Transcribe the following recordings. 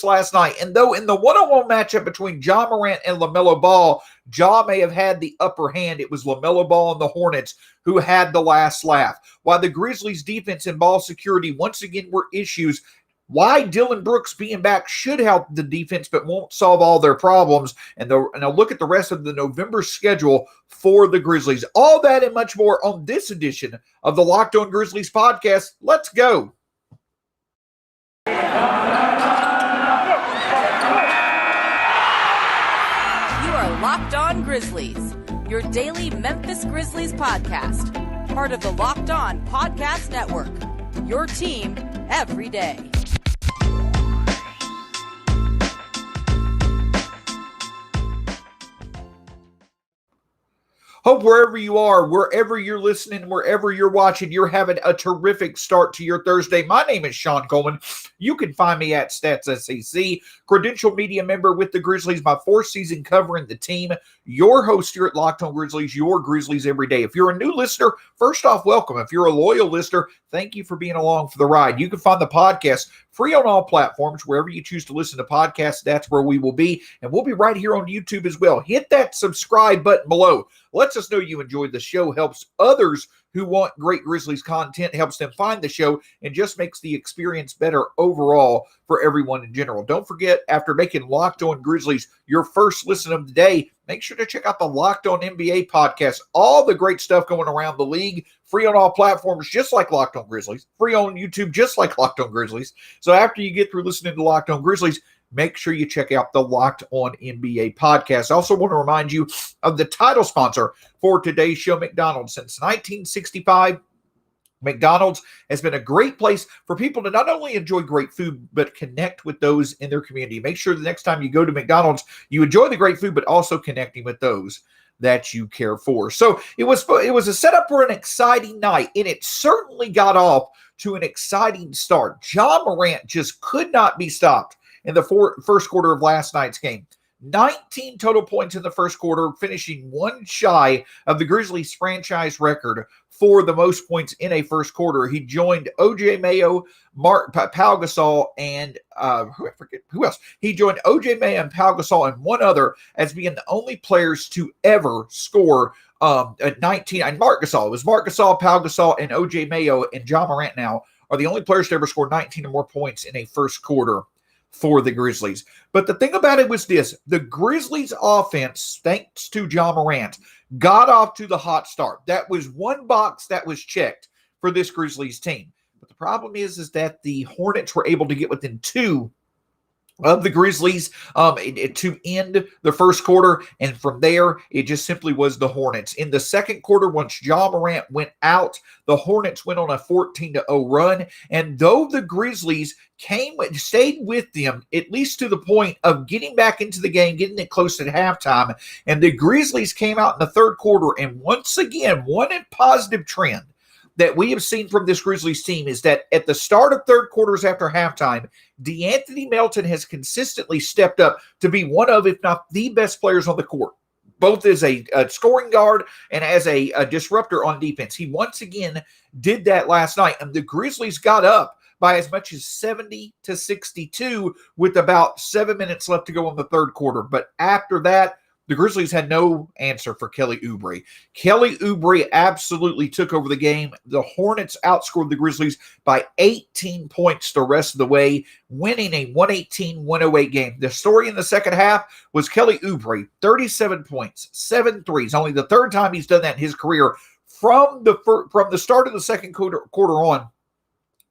last night. And though in the one-on-one matchup between Ja Morant and Lamelo Ball, Ja may have had the upper hand, it was Lamelo Ball and the Hornets who had the last laugh. While the Grizzlies' defense and ball security once again were issues, why Dillon Brooks being back should help the defense but won't solve all their problems. And I'll look at the rest of the November schedule for the Grizzlies. All that and much more on this edition of the Locked On Grizzlies podcast. Let's go. You are Locked On Grizzlies, your daily Memphis Grizzlies podcast. Part of the Locked On Podcast Network, your team every day. Hope wherever you are, wherever you're listening, wherever you're watching, you're having a terrific start to your Thursday. My name is Shawn Coleman. You can find me at StatsSEC, credential media member with the Grizzlies, my fourth season covering the team, your host here at Locked On Grizzlies, your Grizzlies every day. If you're a new listener, first off, welcome. If you're a loyal listener, thank you for being along for the ride. You can find the podcast free on all platforms. Wherever you choose to listen to podcasts, that's where we will be. And we'll be right here on YouTube as well. Hit that subscribe button below. Lets us know you enjoyed the show, helps others who want great Grizzlies content, helps them find the show, and just makes the experience better overall for everyone in general. Don't forget, after making Locked On Grizzlies your first listen of the day, make sure to check out the Locked On NBA podcast. All the great stuff going around the league, free on all platforms, just like Locked On Grizzlies, free on YouTube, just like Locked On Grizzlies. So after you get through listening to Locked On Grizzlies, make sure you check out the Locked On NBA podcast. I also want to remind you of the title sponsor for today's show, McDonald's. Since 1965, McDonald's has been a great place for people to not only enjoy great food, but connect with those in their community. Make sure the next time you go to McDonald's, you enjoy the great food, but also connecting with those that you care for. So it was a setup for an exciting night, and it certainly got off to an exciting start. Ja Morant just could not be stopped in the first quarter of last night's game. 19 total points in the first quarter, finishing one shy of the Grizzlies franchise record for the most points in a first quarter. He joined OJ Mayo, Pau Gasol, and who else? He joined OJ Mayo and Pau Gasol and one other as being the only players to ever score at 19. And Marc Gasol. It was Marc Gasol, Pau Gasol, and OJ Mayo, and Ja Morant now are the only players to ever score 19 or more points in a first quarter for the Grizzlies. But the thing about it was this: the Grizzlies offense, thanks to Ja Morant, got off to the hot start. That was one box that was checked for this Grizzlies team. But the problem is that the Hornets were able to get within two of the Grizzlies to end the first quarter, and from there, it just simply was the Hornets. In the second quarter, once Ja Morant went out, the Hornets went on a 14-0 run, and though the Grizzlies stayed with them, at least to the point of getting back into the game, getting it close at halftime, and the Grizzlies came out in the third quarter, and once again, one positive trend that we have seen from this Grizzlies team is that at the start of third quarters after halftime, DeAnthony Melton has consistently stepped up to be one of, if not the best players on the court, both as a scoring guard and as a disruptor on defense. He once again did that last night, and the Grizzlies got up by as much as 70-62 with about 7 minutes left to go in the third quarter. But after that, the Grizzlies had no answer for Kelly Oubre. Kelly Oubre absolutely took over the game. The Hornets outscored the Grizzlies by 18 points the rest of the way, winning a 118-108 game. The story in the second half was Kelly Oubre, 37 points, 7 threes, only the third time he's done that in his career. From the start of the second quarter on,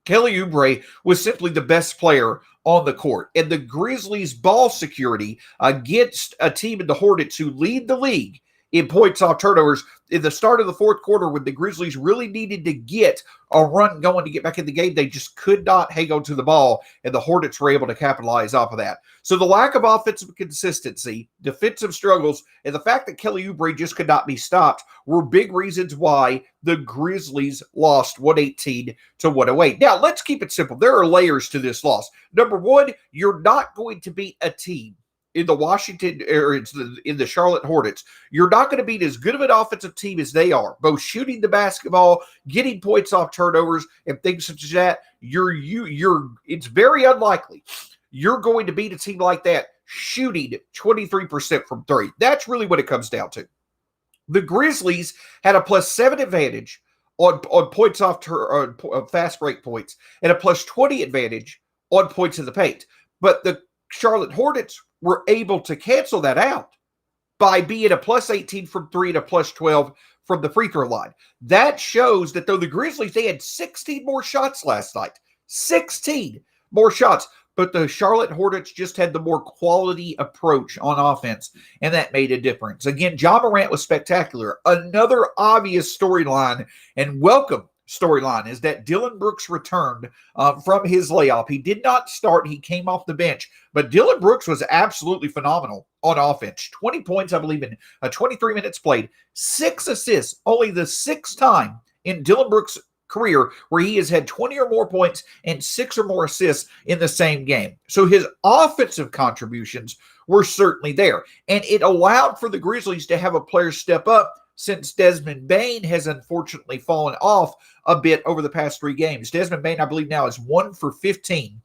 Kelly Oubre was simply the best player on the court. And the Grizzlies' ball security against a team in the Hornets who lead the league in points off turnovers in the start of the fourth quarter, when the Grizzlies really needed to get a run going to get back in the game, they just could not hang on to the ball, and the Hornets were able to capitalize off of that. So the lack of offensive consistency, defensive struggles, and the fact that Kelly Oubre just could not be stopped were big reasons why the Grizzlies lost 118-108. Now, let's keep it simple. There are layers to this loss. Number one, you're not going to beat a team in the Charlotte Hornets. You're not going to beat as good of an offensive team as they are, both shooting the basketball, getting points off turnovers, and things such as that. It's very unlikely you're going to beat a team like that shooting 23% from three. That's really what it comes down to. The Grizzlies had a +7 advantage on points off fast break points and a +20 advantage on points in the paint. But the Charlotte Hornets were able to cancel that out by being a +18 from three and a +12 from the free throw line. That shows that though the Grizzlies, they had 16 more shots last night. 16 more shots. But the Charlotte Hornets just had the more quality approach on offense, and that made a difference. Again, Ja Morant was spectacular. Another obvious storyline and welcome storyline is that Dillon Brooks returned from his layoff. He did not start. He came off the bench. But Dillon Brooks was absolutely phenomenal on offense. 20 points, I believe, in 23 minutes played. 6 assists, only the 6th time in Dillon Brooks' career where he has had 20 or more points and 6 or more assists in the same game. So his offensive contributions were certainly there. And it allowed for the Grizzlies to have a player step up since Desmond Bane has unfortunately fallen off a bit over the past 3 games. Desmond Bane, I believe now, is 1 for 15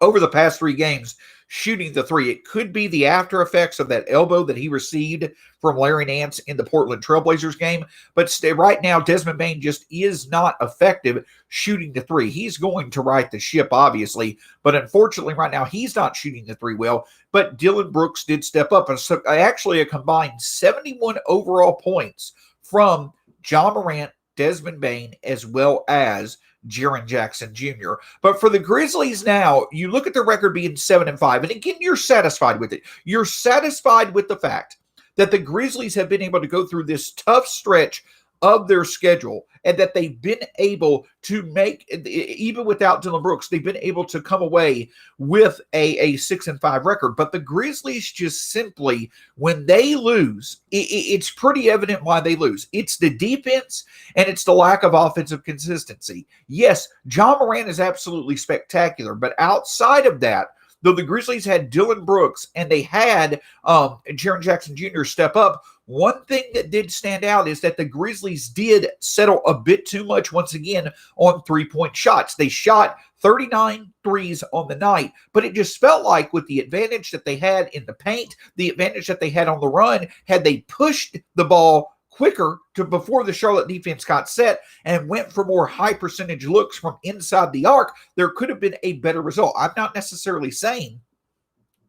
over the past 3 games shooting the three. It could be the after effects of that elbow that he received from Larry Nance in the Portland Trailblazers game. But right now, Desmond Bane just is not effective shooting the three. He's going to right the ship, obviously. But unfortunately, right now, he's not shooting the three well. But Dillon Brooks did step up. And so actually a combined 71 overall points from Ja Morant, Desmond Bane, as well as Jaren Jackson Jr. But for the Grizzlies now, you look at the record being 7-5, and again, you're satisfied with it. You're satisfied with the fact that the Grizzlies have been able to go through this tough stretch of their schedule and that they've been able to make, even without Dillon Brooks, they've been able to come away with a 6-5 record. But the Grizzlies just simply, when they lose, it's pretty evident why they lose. It's the defense and it's the lack of offensive consistency. Yes, Ja Morant is absolutely spectacular, but outside of that, though the Grizzlies had Dillon Brooks and they had Jaren Jackson Jr. step up, one thing that did stand out is that the Grizzlies did settle a bit too much once again on 3-point shots. They shot 39 threes on the night, but it just felt like with the advantage that they had in the paint, the advantage that they had on the run, had they pushed the ball quicker to before the Charlotte defense got set and went for more high percentage looks from inside the arc, there could have been a better result. I'm not necessarily saying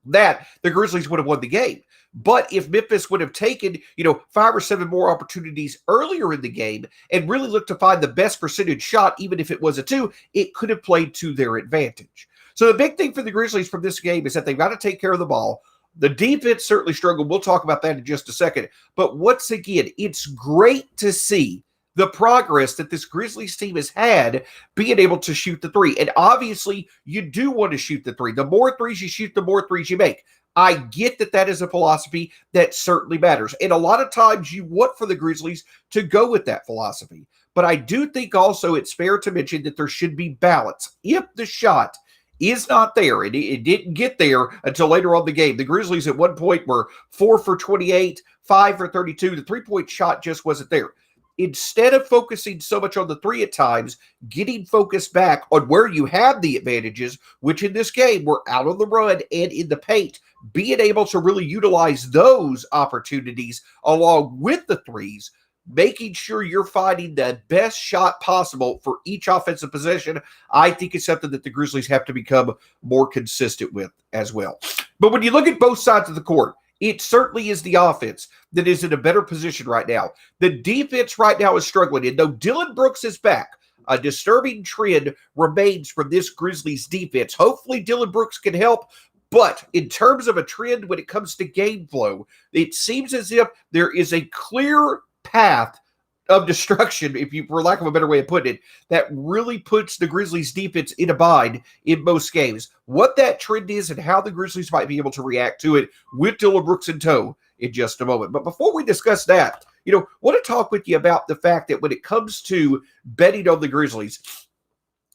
that the Grizzlies would have won the game. But if Memphis would have taken, 5 or 7 more opportunities earlier in the game and really looked to find the best percentage shot, even if it was a 2, it could have played to their advantage. So the big thing for the Grizzlies from this game is that they've got to take care of the ball. The defense certainly struggled. We'll talk about that in just a second. But once again, it's great to see the progress that this Grizzlies team has had being able to shoot the three. And obviously, you do want to shoot the three. The more threes you shoot, the more threes you make. I get that that is a philosophy that certainly matters. And a lot of times you want for the Grizzlies to go with that philosophy. But I do think also it's fair to mention that there should be balance. If the shot is not there, and it didn't get there until later on in the game. The Grizzlies at one point were 4 for 28, 5 for 32. The three-point shot just wasn't there. Instead of focusing so much on the three at times, getting focused back on where you have the advantages, which in this game were out on the run and in the paint, being able to really utilize those opportunities along with the threes, making sure you're finding the best shot possible for each offensive possession, I think is something that the Grizzlies have to become more consistent with as well. But when you look at both sides of the court, it certainly is the offense that is in a better position right now. The defense right now is struggling. And though Dillon Brooks is back, a disturbing trend remains from this Grizzlies defense. Hopefully Dillon Brooks can help. But in terms of a trend when it comes to game flow, it seems as if there is a clear path of destruction, if you, for lack of a better way of putting it, that really puts the Grizzlies defense in a bind in most games. What that trend is and how the Grizzlies might be able to react to it with Dillon Brooks in tow in just a moment. But before we discuss that, want to talk with you about the fact that when it comes to betting on the Grizzlies,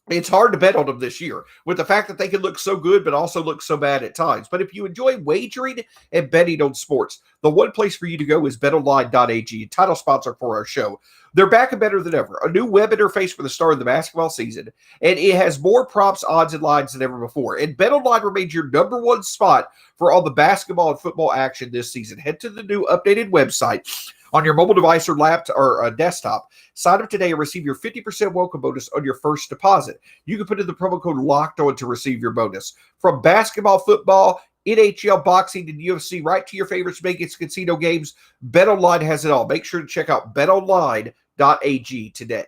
it's hard to bet on them this year with the fact that they can look so good but also look so bad at times. But if you enjoy wagering and betting on sports, the one place for you to go is betonline.ag, title sponsor for our show. They're back and better than ever. A new web interface for the start of the basketball season, and it has more props, odds, and lines than ever before. And BetOnline remains your number one spot for all the basketball and football action this season. Head to the new updated website on your mobile device or laptop or desktop. Sign up today and receive your 50% welcome bonus on your first deposit. You can put in the promo code LOCKEDON to receive your bonus. From basketball, football, NHL, boxing, and UFC, right to your favorite Vegas casino games, BetOnline has it all. Make sure to check out betonline.ag today.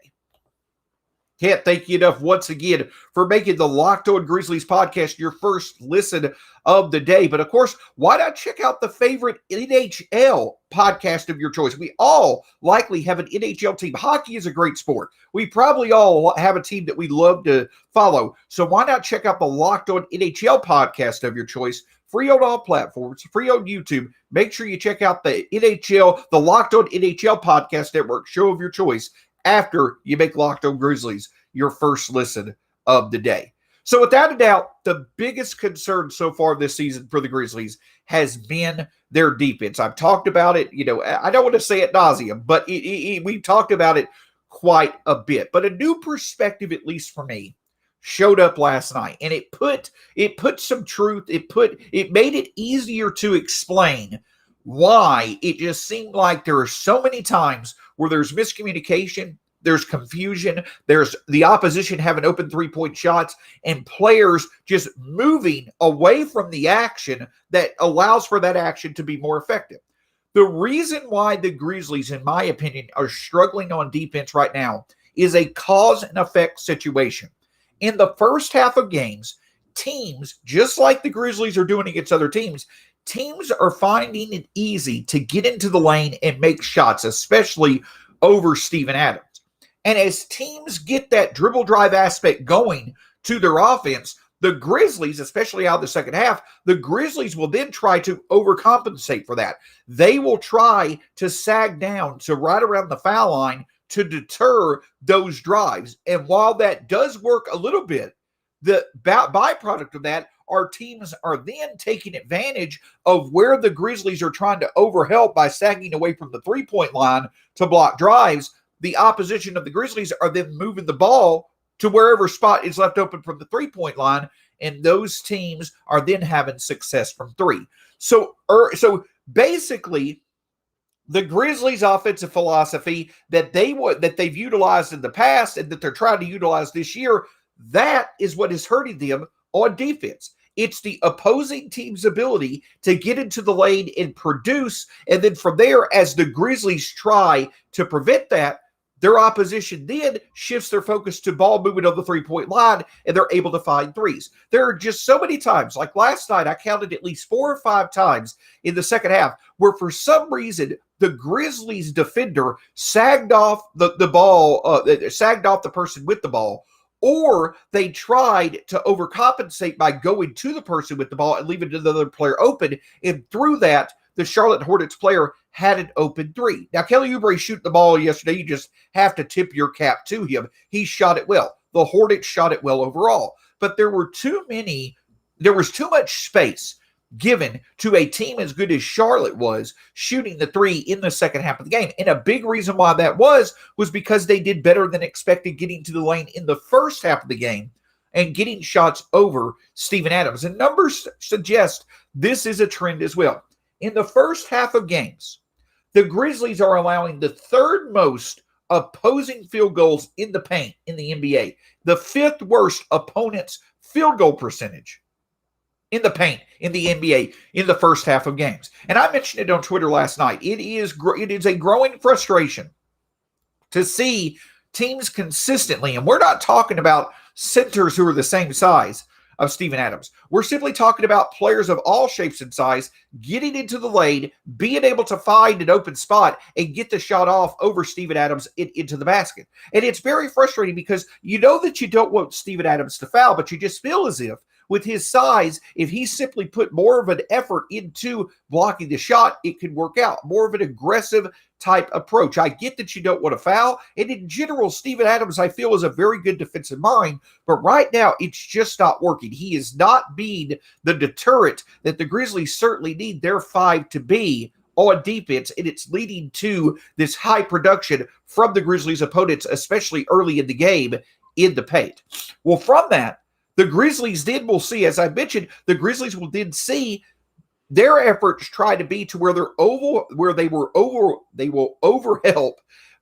Can't thank you enough once again for making the Locked On Grizzlies podcast your first listen of the day. But of course, why not check out the favorite NHL podcast of your choice? We all likely have an NHL team. Hockey is a great sport. We probably all have a team that we love to follow. So why not check out the Locked On NHL podcast of your choice? Free on all platforms, free on YouTube. Make sure you check out the Locked On NHL podcast network show of your choice after you make Locked On Grizzlies your first listen of the day. So without a doubt, the biggest concern so far this season for the Grizzlies has been their defense. I've talked about it, I don't want to say ad nauseum, but we've talked about it quite a bit. But a new perspective, at least for me, showed up last night, and it put some truth. It made it easier to explain why it just seemed like there are so many times where there's miscommunication, there's confusion, there's the opposition having open three-point shots, and players just moving away from the action that allows for that action to be more effective. The reason why the Grizzlies, in my opinion, are struggling on defense right now is a cause and effect situation. In the first half of games, teams, just like the Grizzlies are doing against other teams are finding it easy to get into the lane and make shots, especially over Steven Adams. And as teams get that dribble drive aspect going to their offense, the Grizzlies, especially out of the second half, the Grizzlies will then try to overcompensate for that. They will try to sag down to right around the foul line to deter those drives. And while that does work a little bit, the byproduct of that, our teams are then taking advantage of where the Grizzlies are trying to overhelp by sagging away from the three-point line to block drives. The opposition of the Grizzlies are then moving the ball to wherever spot is left open from the three-point line, and those teams are then having success from three. So basically, the Grizzlies' offensive philosophy that they've utilized in the past and that they're trying to utilize this year, that is what is hurting them on defense. It's the opposing team's ability to get into the lane and produce, and then from there, as the Grizzlies try to prevent that, their opposition then shifts their focus to ball movement on the three-point line, and they're able to find threes. There are just so many times, like last night, I counted at least 4 or 5 times in the second half, where for some reason, the Grizzlies defender sagged off the ball, sagged off the person with the ball, or they tried to overcompensate by going to the person with the ball and leaving another player open, and through that, the Charlotte Hornets player had an open three. Now, Kelly Oubre shooting the ball yesterday, you just have to tip your cap to him. He shot it well. The Hornets shot it well overall. But there was too much space given to a team as good as Charlotte was shooting the three in the second half of the game. And a big reason why that was because they did better than expected getting to the lane in the first half of the game and getting shots over Steven Adams. And numbers suggest this is a trend as well. In the first half of games, the Grizzlies are allowing the third most opposing field goals in the paint in the NBA, the 5th worst opponent's field goal percentage in the paint in the NBA in the first half of games. And I mentioned it on Twitter last night. It is a growing frustration to see teams consistently, and we're not talking about centers who are the same size of Steven Adams. We're simply talking about players of all shapes and size getting into the lane, being able to find an open spot and get the shot off over Steven Adams into the basket. And it's very frustrating because you know that you don't want Steven Adams to foul, but you just feel as if with his size, if he simply put more of an effort into blocking the shot, it could work out. More of an aggressive type approach. I get that you don't want to foul, and in general, Steven Adams, I feel, is a very good defensive mind, but right now, it's just not working. He is not being the deterrent that the Grizzlies certainly need their 5 to be on defense, and it's leading to this high production from the Grizzlies' opponents, especially early in the game in the paint. Well, from that, the Grizzlies then will see, as I mentioned, the Grizzlies will then see their efforts try to be to where they will overhelp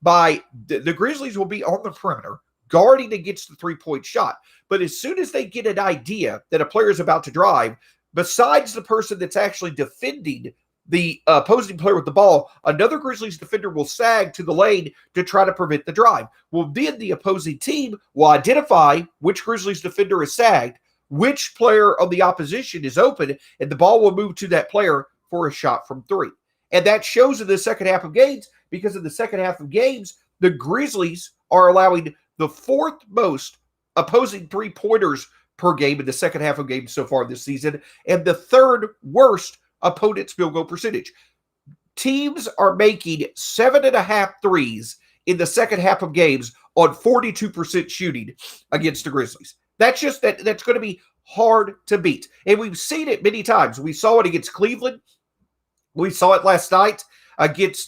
by the Grizzlies will be on the perimeter guarding against the three-point shot. But as soon as they get an idea that a player is about to drive, besides the person that's actually defending the opposing player with the ball, another Grizzlies defender will sag to the lane to try to prevent the drive. Well, then the opposing team will identify which Grizzlies defender is sagged, which player on the opposition is open, and the ball will move to that player for a shot from 3. And that shows in the second half of games, because in the second half of games, the Grizzlies are allowing the 4th most opposing three-pointers per game in the second half of games so far this season, and the 3rd worst opponent's field goal percentage. Teams are making 7.5 threes in the second half of games on 42% shooting against the Grizzlies. That's going to be hard to beat. And we've seen it many times. We saw it against Cleveland. We saw it last night against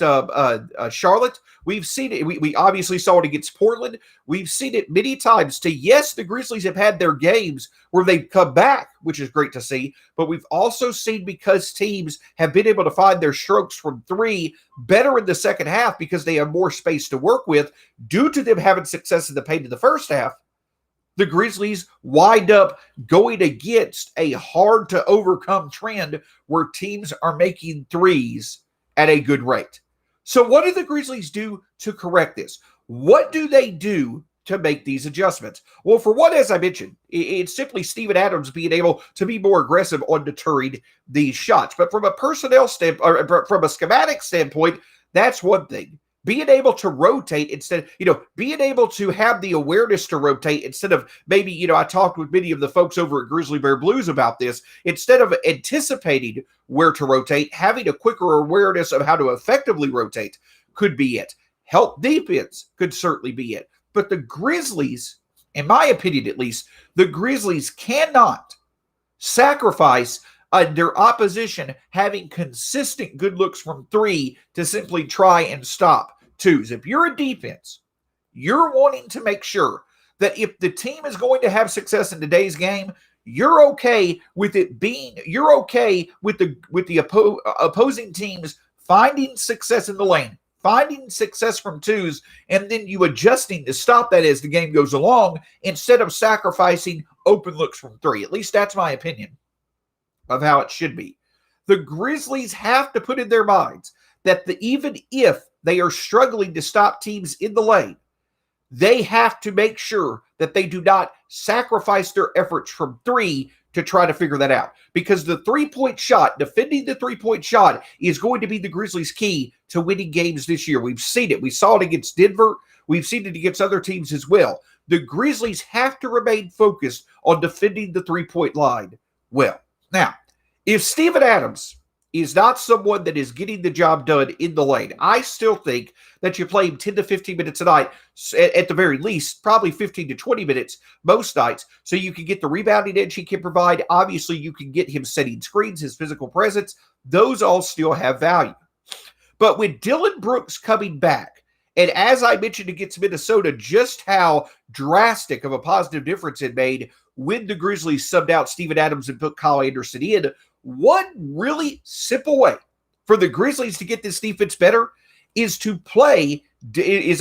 Charlotte. We've seen it. We obviously saw it against Portland. We've seen it many times. Yes, the Grizzlies have had their games where they've come back, which is great to see. But we've also seen, because teams have been able to find their strokes from 3 better in the second half because they have more space to work with due to them having success in the paint in the first half, the Grizzlies wind up going against a hard-to-overcome trend where teams are making threes at a good rate. So what do the Grizzlies do to correct this? What do they do to make these adjustments? Well, for one, as I mentioned, it's simply Steven Adams being able to be more aggressive on deterring these shots. But from a personnel standpoint, or from a schematic standpoint, that's one thing. Being able to rotate instead, being able to have the awareness to rotate instead of maybe, I talked with many of the folks over at Grizzly Bear Blues about this. Instead of anticipating where to rotate, having a quicker awareness of how to effectively rotate could be it. Help defense could certainly be it. But the Grizzlies, in my opinion at least, the Grizzlies cannot sacrifice their opposition having consistent good looks from 3 to simply try and stop 2s. If you're a defense, you're wanting to make sure that if the team is going to have success in today's game, you're okay with it being, you're okay with the opposing teams finding success in the lane, finding success from 2s, and then you adjusting to stop that as the game goes along instead of sacrificing open looks from 3. At least that's my opinion of how it should be. The Grizzlies have to put in their minds that even if they are struggling to stop teams in the lane, they have to make sure that they do not sacrifice their efforts from 3 to try to figure that out. Because the three-point shot, defending the three-point shot, is going to be the Grizzlies' key to winning games this year. We've seen it. We saw it against Denver. We've seen it against other teams as well. The Grizzlies have to remain focused on defending the three-point line well. Now, if Steven Adams is not someone that is getting the job done in the lane, I still think that you play him 10 to 15 minutes a night, at the very least, probably 15 to 20 minutes most nights, so you can get the rebounding edge he can provide. Obviously, you can get him setting screens, his physical presence. Those all still have value. But with Dillon Brooks coming back, and as I mentioned against Minnesota, just how drastic of a positive difference it made when the Grizzlies subbed out Steven Adams and put Kyle Anderson in, one really simple way for the Grizzlies to get this defense better is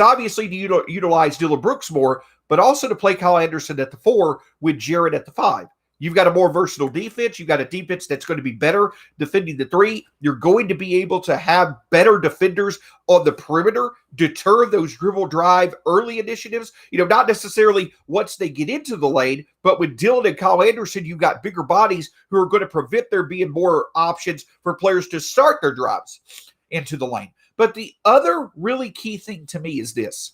obviously to utilize Dillon Brooks more, but also to play Kyle Anderson at the 4 with Jarrett at the 5. You've got a more versatile defense. You've got a defense that's going to be better defending the 3. You're going to be able to have better defenders on the perimeter, deter those dribble drive early initiatives. Not necessarily once they get into the lane, but with Dillon and Kyle Anderson, you've got bigger bodies who are going to prevent there being more options for players to start their drives into the lane. But the other really key thing to me is this,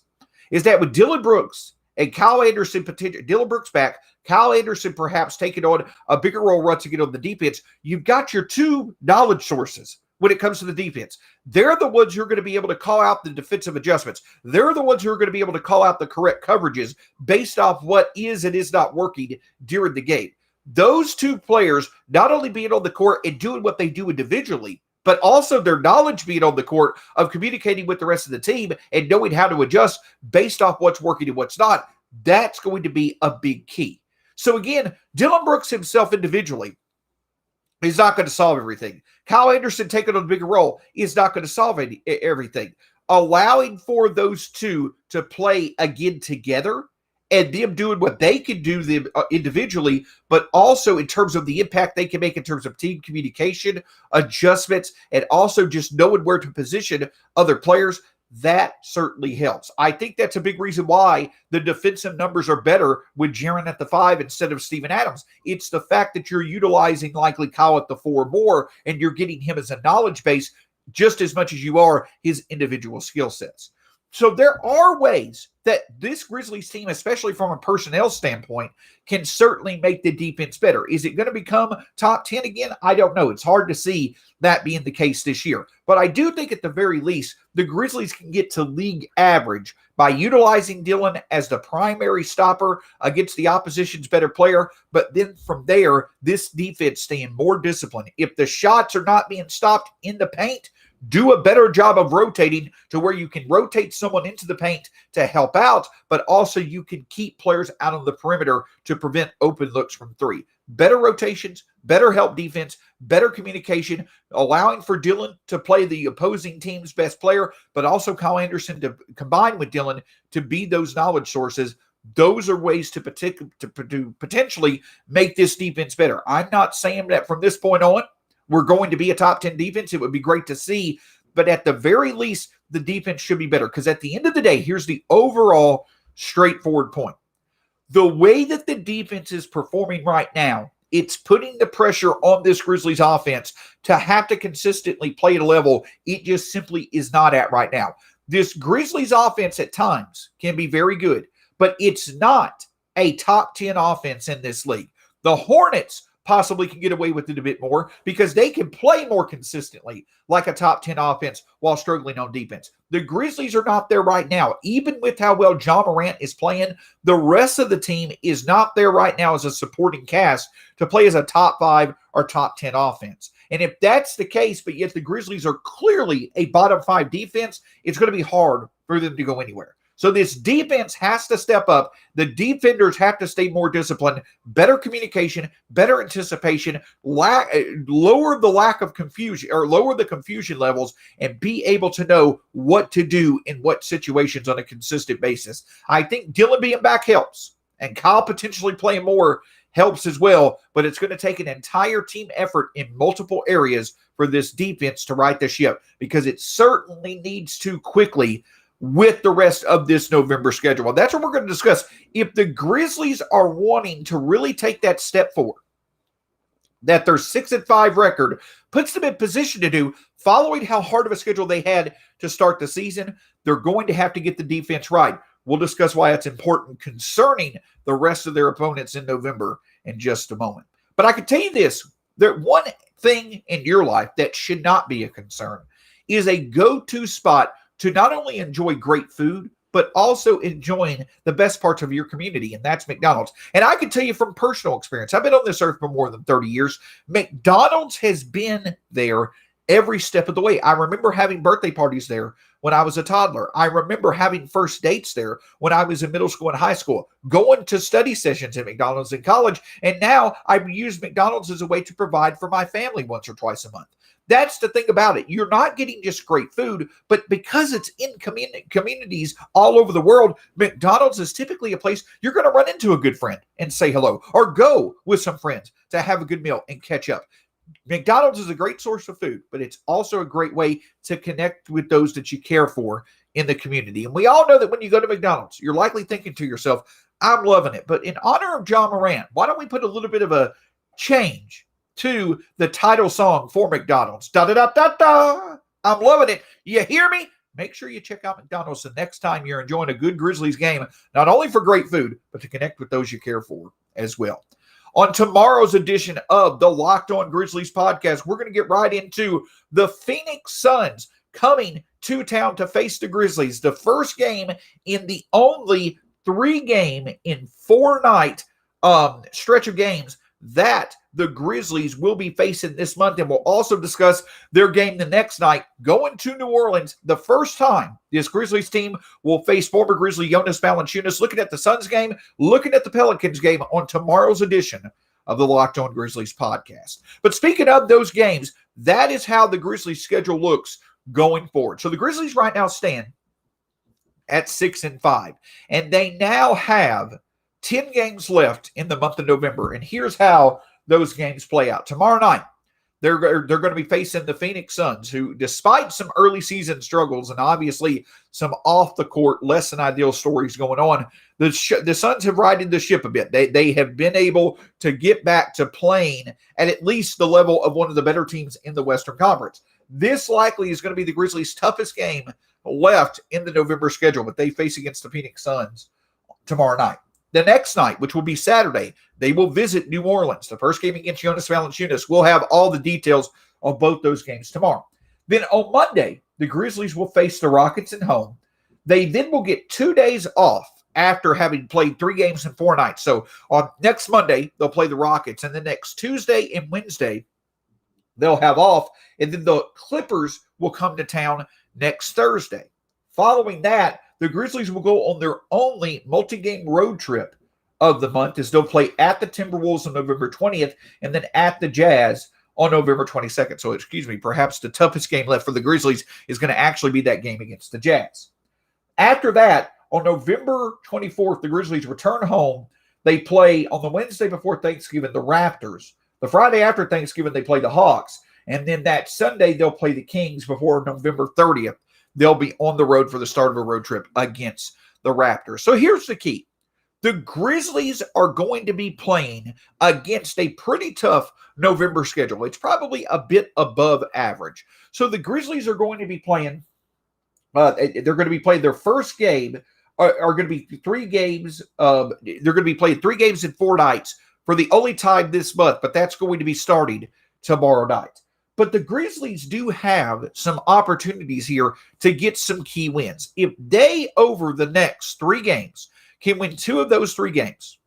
is that with Dillon Brooks and Kyle Anderson, Dillon Brooks back, Kyle Anderson perhaps taking on a bigger role once again on the defense, you've got your two knowledge sources when it comes to the defense. They're the ones who are going to be able to call out the defensive adjustments. They're the ones who are going to be able to call out the correct coverages based off what is and is not working during the game. Those two players not only being on the court and doing what they do individually, but also their knowledge being on the court of communicating with the rest of the team and knowing how to adjust based off what's working and what's not. That's going to be a big key. So again, Dillon Brooks himself individually is not going to solve everything. Kyle Anderson taking on a bigger role is not going to solve everything. Allowing for those two to play again together and them doing what they can do them individually, but also in terms of the impact they can make in terms of team communication, adjustments, and also just knowing where to position other players, that certainly helps. I think that's a big reason why the defensive numbers are better with Jaren at the 5 instead of Steven Adams. It's the fact that you're utilizing likely Kyle at the 4 more, and you're getting him as a knowledge base just as much as you are his individual skill sets. So there are ways that this Grizzlies team, especially from a personnel standpoint, can certainly make the defense better. Is it going to become top 10 again? I don't know. It's hard to see that being the case this year. But I do think at the very least, the Grizzlies can get to league average by utilizing Dillon as the primary stopper against the opposition's better player. But then from there, this defense staying more disciplined. If the shots are not being stopped in the paint, do a better job of rotating to where you can rotate someone into the paint to help out, but also you can keep players out on the perimeter to prevent open looks from 3. Better rotations, better help defense, better communication, allowing for Dillon to play the opposing team's best player, but also Kyle Anderson to combine with Dillon to be those knowledge sources. Those are ways to potentially make this defense better. I'm not saying that from this point on, we're going to be a top 10 defense. It would be great to see, but at the very least, the defense should be better because at the end of the day, here's the overall straightforward point. The way that the defense is performing right now, it's putting the pressure on this Grizzlies offense to have to consistently play at a level it just simply is not at right now. This Grizzlies offense at times can be very good, but it's not a top 10 offense in this league. The Hornets possibly can get away with it a bit more because they can play more consistently like a top 10 offense while struggling on defense. The Grizzlies are not there right now. Even with how well Ja Morant is playing, the rest of the team is not there right now as a supporting cast to play as a top 5 or top 10 offense. And if that's the case, but yet the Grizzlies are clearly a bottom 5 defense, it's going to be hard for them to go anywhere. So this defense has to step up. The defenders have to stay more disciplined, better communication, better anticipation, lower the lack of confusion or lower the confusion levels and be able to know what to do in what situations on a consistent basis. I think Dillon being back helps and Kyle potentially playing more helps as well, but it's going to take an entire team effort in multiple areas for this defense to right the ship because it certainly needs to quickly with the rest of this November schedule. And that's what we're going to discuss. If the Grizzlies are wanting to really take that step forward, that their 6-5 record puts them in position to do, following how hard of a schedule they had to start the season, they're going to have to get the defense right. We'll discuss why it's important concerning the rest of their opponents in November in just a moment. But I can tell you this, that one thing in your life that should not be a concern is a go-to spot to not only enjoy great food, but also enjoying the best parts of your community, and that's McDonald's. And I can tell you from personal experience, I've been on this earth for more than 30 years. McDonald's has been there every step of the way. I remember having birthday parties there when I was a toddler. I remember having first dates there when I was in middle school and high school, going to study sessions at McDonald's in college, and now I use McDonald's as a way to provide for my family once or twice a month. That's the thing about it. You're not getting just great food, but because it's in communities all over the world, McDonald's is typically a place you're going to run into a good friend and say hello, or go with some friends to have a good meal and catch up. McDonald's is a great source of food, but it's also a great way to connect with those that you care for in the community. And we all know that when you go to McDonald's, you're likely thinking to yourself, I'm loving it. But in honor of Ja Morant, why don't we put a little bit of a change to the title song for McDonald's? Da da da da da. I'm loving it. You hear me? make sure you check out McDonald's the next time you're enjoying a good Grizzlies game, not only for great food, but to connect with those you care for as well. On tomorrow's edition of the Locked On Grizzlies podcast, we're going to get right into the Phoenix Suns coming to town to face the Grizzlies. The first game in the only 3-game in 4-night stretch of games that the Grizzlies will be facing this month. And we'll also discuss their game the next night, going to New Orleans. The first time this Grizzlies team will face former Grizzly Jonas Valanciunas. Looking at the Suns game, looking at the Pelicans game on tomorrow's edition of the Locked On Grizzlies podcast. But speaking of those games, that is how the Grizzlies schedule looks going forward. So the Grizzlies right now stand at 6-5, and they now have 10 games left in the month of November. And here's how those games play out. Tomorrow night, they're going to be facing the Phoenix Suns, who, despite some early season struggles and obviously some off-the-court, less than ideal stories going on, the Suns have righted the ship a bit. They have been able to get back to playing at least the level of one of the better teams in the Western Conference. This likely is going to be the Grizzlies' toughest game left in the November schedule, but they face against the Phoenix Suns tomorrow night. The next night, which will be Saturday, they will visit New Orleans. The first game against Jonas Valanciunas. We'll have all the details of both those games tomorrow. Then on Monday, the Grizzlies will face the Rockets at home. They then will get 2 days off after having played 3 games in 4 nights. So on next Monday, they'll play the Rockets. And the next Tuesday and Wednesday, they'll have off. And then the Clippers will come to town next Thursday. Following that, the Grizzlies will go on their only multi-game road trip of the month, as they'll play at the Timberwolves on November 20th and then at the Jazz on November 22nd. So, perhaps the toughest game left for the Grizzlies is going to actually be that game against the Jazz. After that, on November 24th, the Grizzlies return home. They play on the Wednesday before Thanksgiving, the Raptors. The Friday after Thanksgiving, they play the Hawks. And then that Sunday, they'll play the Kings before November 30th. They'll be on the road for the start of a road trip against the Raptors. So here's the key. The Grizzlies are going to be playing against a pretty tough November schedule. It's probably a bit above average. So the Grizzlies are going to be playing, they're going to be playing their first game, are going to be 3 games. They're going to be playing 3 games in 4 nights for the only time this month, but that's going to be starting tomorrow night. But the Grizzlies do have some opportunities here to get some key wins. If they, over the next 3 games, can win 2 of those 3 games,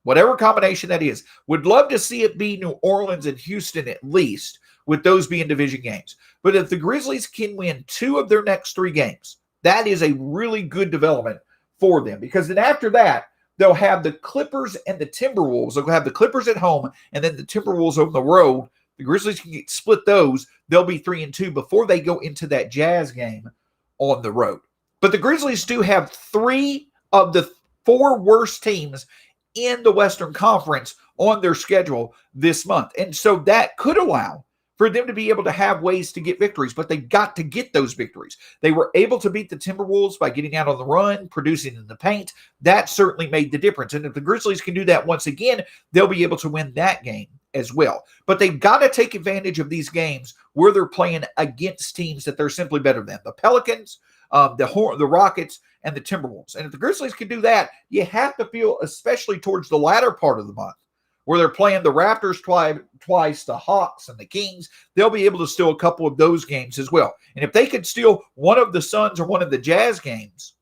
whatever combination that is, would love to see it be New Orleans and Houston at least, with those being division games. But if the Grizzlies can win 2 of their next 3 games, that is a really good development for them. Because then after that, they'll have the Clippers and the Timberwolves. They'll have the Clippers at home and then the Timberwolves on the road. The Grizzlies can split those. They'll be 3-2 before they go into that Jazz game on the road. But the Grizzlies do have 3 of the 4 worst teams in the Western Conference on their schedule this month. And so that could allow for them to be able to have ways to get victories, but they've got to get those victories. They were able to beat the Timberwolves by getting out on the run, producing in the paint. That certainly made the difference. And if the Grizzlies can do that once again, they'll be able to win that game as well. But they've got to take advantage of these games where they're playing against teams that they're simply better than. The Pelicans, the Rockets, and the Timberwolves. And if the Grizzlies can do that, you have to feel, especially towards the latter part of the month, where they're playing the Raptors twice, the Hawks, and the Kings, they'll be able to steal a couple of those games as well. And if they could steal one of the Suns or one of the Jazz games,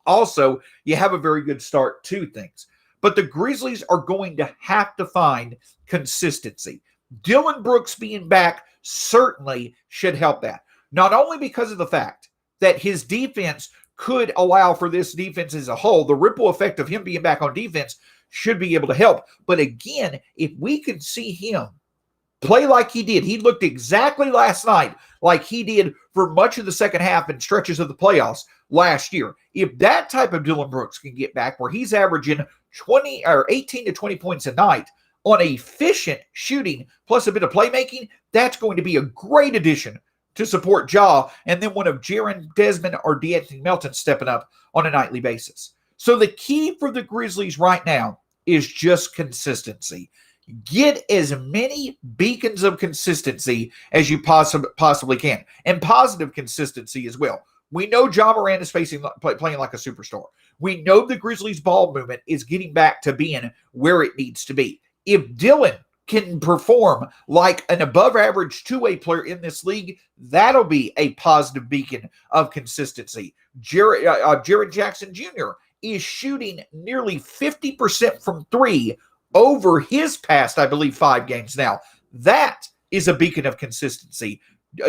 also, you have a very good start to things. But the Grizzlies are going to have to find consistency. Dillon Brooks being back certainly should help that. Not only because of the fact that his defense could allow for this defense as a whole, the ripple effect of him being back on defense should be able to help. But again, if we could see him play like he did, he looked exactly last night like he did for much of the second half and stretches of the playoffs last year. If that type of Dillon Brooks can get back where he's averaging 18 to 20 points a night on efficient shooting plus a bit of playmaking, that's going to be a great addition to support Ja, and then one of Jaren Desmond or D'Anthony Melton stepping up on a nightly basis. So the key for the Grizzlies right now is just consistency. Get as many beacons of consistency as you possibly can, and positive consistency as well. We know Ja Morant is playing like a superstar. We know the Grizzlies ball movement is getting back to being where it needs to be. If Dillon can perform like an above-average two-way player in this league, that'll be a positive beacon of consistency. Jaren Jackson Jr. is shooting nearly 50% from three over his past, I believe, 5 games now. That is a beacon of consistency.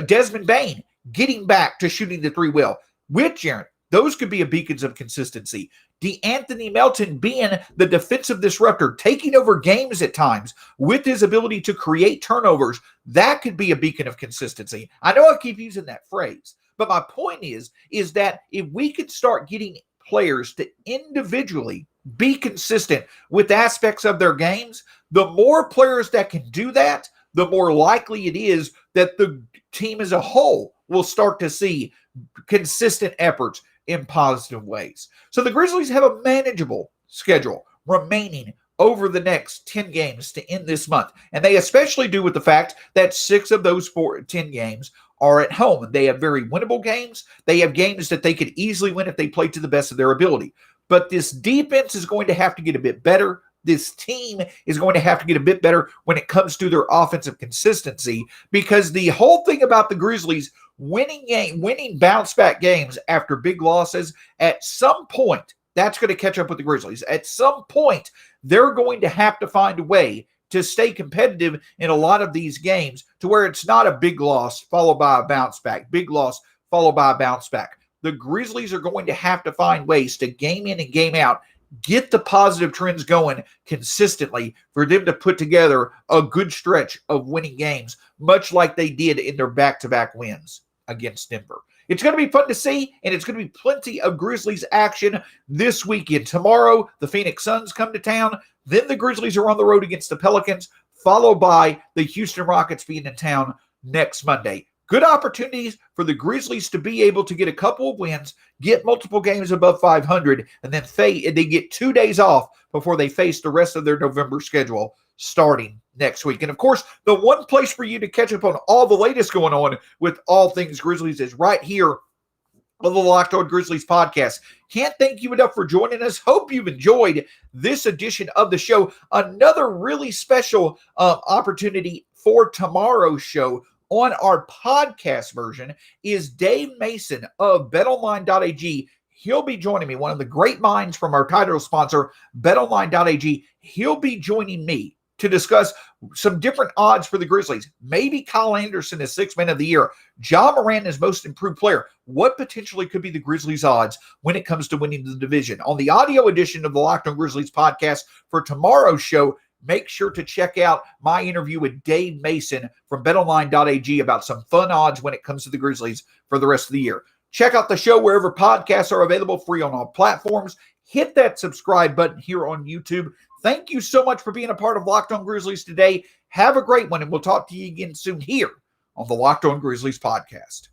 Desmond Bane getting back to shooting the three well with Jaren. Those could be a beacons of consistency. DeAnthony Melton being the defensive disruptor, taking over games at times with his ability to create turnovers, that could be a beacon of consistency. I know I keep using that phrase, but my point is that if we could start getting players to individually be consistent with aspects of their games, the more players that can do that, the more likely it is that the team as a whole will start to see consistent efforts in positive ways. So the Grizzlies have a manageable schedule remaining over the next 10 games to end this month. And they especially do with the fact that 6 of those 10 games are at home. They have very winnable games. They have games that they could easily win if they play to the best of their ability. But this defense is going to have to get a bit better. This team is going to have to get a bit better when it comes to their offensive consistency, because the whole thing about the Grizzlies winning bounce-back games after big losses, at some point, that's going to catch up with the Grizzlies. At some point, they're going to have to find a way to stay competitive in a lot of these games to where it's not a big loss followed by a bounce-back, big loss followed by a bounce-back. The Grizzlies are going to have to find ways to game in and game out, get the positive trends going consistently for them to put together a good stretch of winning games, much like they did in their back-to-back wins against Denver. It's going to be fun to see, and it's going to be plenty of Grizzlies action this weekend. Tomorrow, the Phoenix Suns come to town. Then the Grizzlies are on the road against the Pelicans, followed by the Houston Rockets being in town next Monday. Good opportunities for the Grizzlies to be able to get a couple of wins, get multiple games above 500, and then they get 2 days off before they face the rest of their November schedule starting next week. And of course, the one place for you to catch up on all the latest going on with all things Grizzlies is right here on the Locked On Grizzlies podcast. Can't thank you enough for joining us. Hope you've enjoyed this edition of the show. Another really special opportunity for tomorrow's show on our podcast version is Dave Mason of BetOnline.ag. He'll be joining me, one of the great minds from our title sponsor, BetOnline.ag. He'll be joining me to discuss some different odds for the Grizzlies. Maybe Kyle Anderson is 6th man of the year. Ja Morant is most improved player. What potentially could be the Grizzlies' odds when it comes to winning the division? On the audio edition of the Locked On Grizzlies podcast for tomorrow's show, make sure to check out my interview with Dave Mason from BetOnline.ag about some fun odds when it comes to the Grizzlies for the rest of the year. Check out the show wherever podcasts are available, free on all platforms. Hit that subscribe button here on YouTube. Thank you so much for being a part of Locked On Grizzlies today. Have a great one, and we'll talk to you again soon here on the Locked On Grizzlies podcast.